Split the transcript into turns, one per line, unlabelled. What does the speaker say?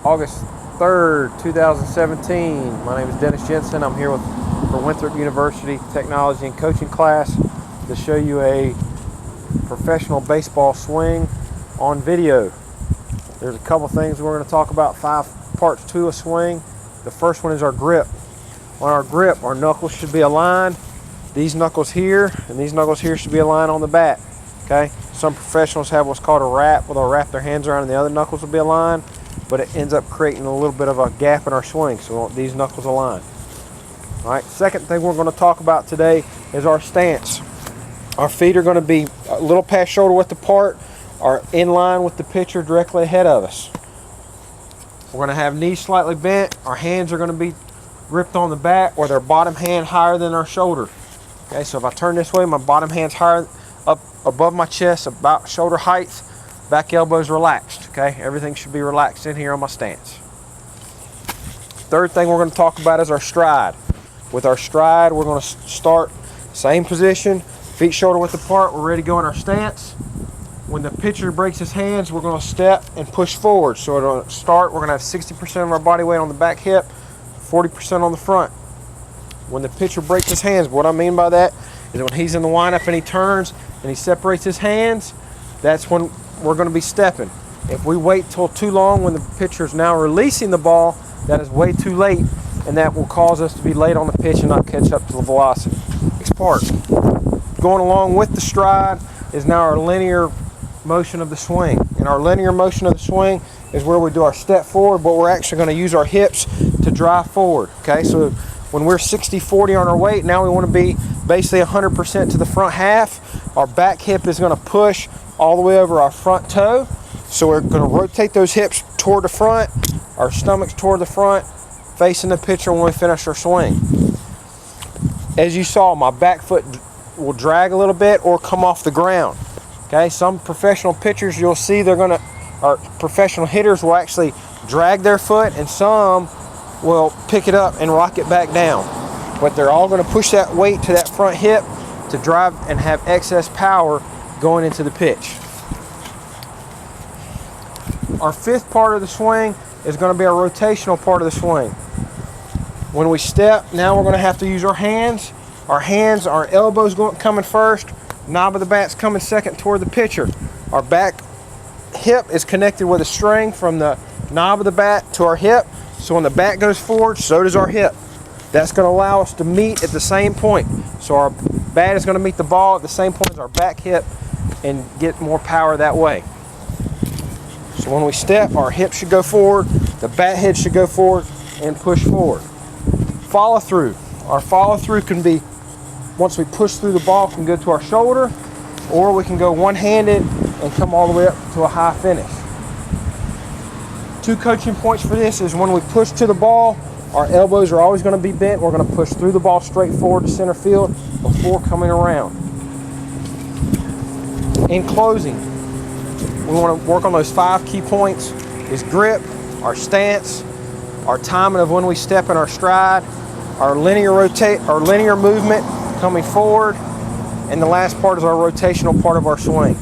August 3rd, 2017. My name is Dennis Jensen. I'm here for Winthrop University Technology and Coaching class to show you a professional baseball swing on video. There's a couple things we're going to talk about, 5 parts to a swing. The first one is our grip. On our grip, our knuckles should be aligned. These knuckles here and these knuckles here should be aligned on the bat. Okay? Some professionals have what's called a wrap, where they'll wrap their hands around and the other knuckles will be aligned, but it ends up creating a little bit of a gap in our swing, so we want these knuckles aligned. All right, second thing we're going to talk about today is our stance. Our feet are going to be a little past shoulder width apart, are in line with the pitcher directly ahead of us. We're going to have knees slightly bent. Our hands are going to be gripped on the bat, or their bottom hand higher than our shoulder. Okay, so if I turn this way, my bottom hand's higher up above my chest, about shoulder height. Back elbow's relaxed. Okay, everything should be relaxed in here on my stance. Third thing we're going to talk about is our stride. With our stride, we're going to start same position, feet shoulder width apart. We're ready to go in our stance. When the pitcher breaks his hands, we're going to step and push forward. So it'll start, we're going to have 60% of our body weight on the back hip, 40% on the front. When the pitcher breaks his hands, what I mean by that is when he's in the windup and he turns and he separates his hands, that's when we're going to be stepping. If we wait till too long when the pitcher is now releasing the ball, that is way too late, and that will cause us to be late on the pitch and not catch up to the velocity. Next part. Going along with the stride is now our linear motion of the swing. And our linear motion of the swing is where we do our step forward, but we're actually going to use our hips to drive forward. Okay, so when we're 60-40 on our weight, now we want to be basically 100% to the front half. Our back hip is going to push all the way over our front toe. So we're going to rotate those hips toward the front, our stomachs toward the front, facing the pitcher when we finish our swing. As you saw, my back foot will drag a little bit or come off the ground. Okay, some professional pitchers you'll see or professional hitters will actually drag their foot, and some will pick it up and rock it back down. But they're all going to push that weight to that front hip to drive and have excess power going into the pitch. Our fifth part of the swing is going to be our rotational part of the swing. When we step, now we're going to have to use our hands. Our elbows coming first, knob of the bat's coming second toward the pitcher. Our back hip is connected with a string from the knob of the bat to our hip. So when the bat goes forward, so does our hip. That's going to allow us to meet at the same point. So our bat is going to meet the ball at the same point as our back hip and get more power that way. So when we step, our hip should go forward, the bat head should go forward and push forward. Follow through. Our follow through can be, once we push through the ball, can go to our shoulder, or we can go one-handed and come all the way up to a high finish. 2 coaching points for this is when we push to the ball, our elbows are always going to be bent. We're going to push through the ball straight forward to center field before coming around. In closing, we want to work on those 5 key points: is grip, our stance, our timing of when we step in our stride, our linear movement coming forward, and the last part is our rotational part of our swing.